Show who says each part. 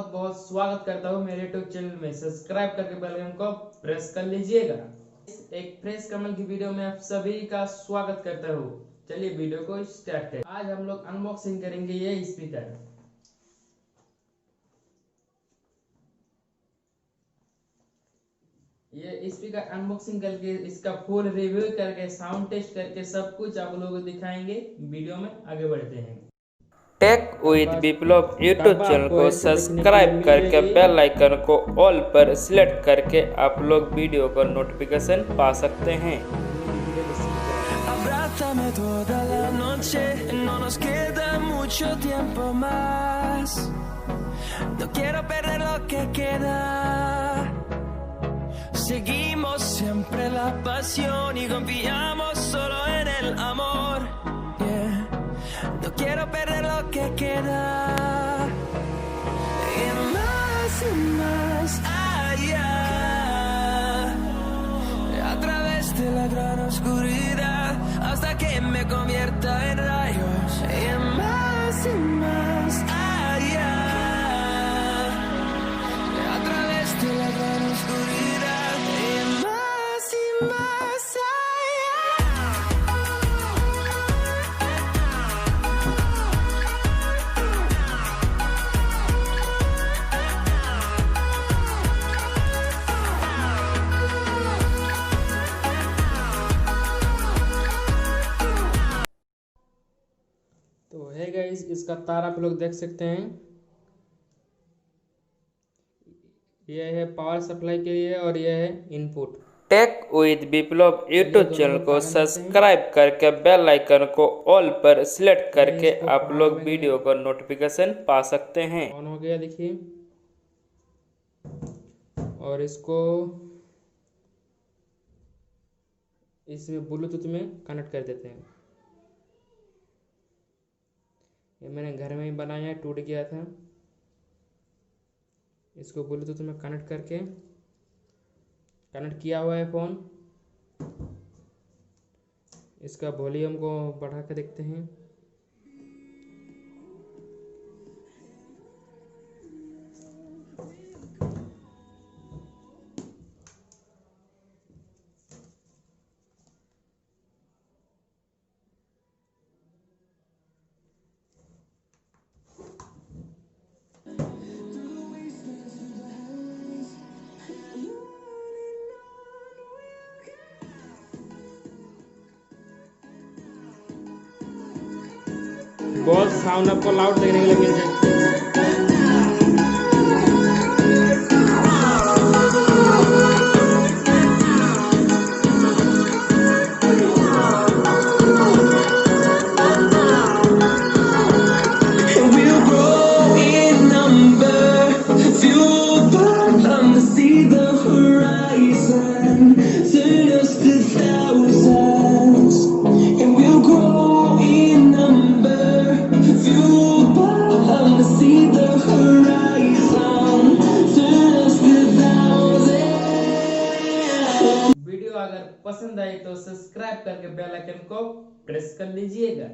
Speaker 1: बहुत बहुत स्वागत करता हूँ मेरे यूट्यूब चैनल में। सब्सक्राइब करके बेल आइकन को प्रेस कर लीजिएगा। एक फ्रेश कमल की वीडियो में आप सभी का स्वागत करता हूँ। चलिए वीडियो को स्टार्ट करें। आज हम लोग अनबॉक्सिंग करेंगे ये स्पीकर। ये स्पीकर अनबॉक्सिंग करके इसका फुल रिव्यू करके साउंड टेस्ट करके सब कुछ आप लोगों को दिखाएंगे। वीडियो में आगे बढ़ते हैं।
Speaker 2: Tech with Viplav YouTube channel को सब्सक्राइब करके बेल आइकन को ऑल पर सिलेक्ट करके आप लोग वीडियो का नोटिफिकेशन पा सकते हैं।
Speaker 3: Abrázame toda la noche, no nos queda mucho tiempo más. No quiero perder lo que queda. Seguimos siempre la pasión y confiamos solo en el amor. Yeah. No quiero perder lo que queda. Y más allá, a través de la gran oscuridad, hasta que me convierta en rayos. Y más allá, a través de la gran oscuridad. Y más allá.
Speaker 1: तो है guys, इसका तार आप लोग देख सकते हैं। यह है पावर सप्लाई के लिए और यह है input.
Speaker 2: Tech with Viplav YouTube channel को सब्सक्राइब करके बेल आइकन को ऑल पर सिलेक्ट करके आप लोग वीडियो का नोटिफिकेशन पा सकते हैं।
Speaker 1: ऑन हो गया देखिए, और इसको इसमें ब्लूटूथ में कनेक्ट कर देते हैं। ये मैंने घर में ही बनाया है, टूट गया था। इसको ब्लूटूथ में कनेक्ट करके कनेक्ट किया हुआ है फ़ोन। इसका वॉल्यूम को बढ़ा के देखते हैं। बहुत साउंड आपको लाउड देखने के लिए मिल जाएगा। वीडियो अगर पसंद आई तो सब्सक्राइब करके बेल आइकन को प्रेस कर लीजिएगा।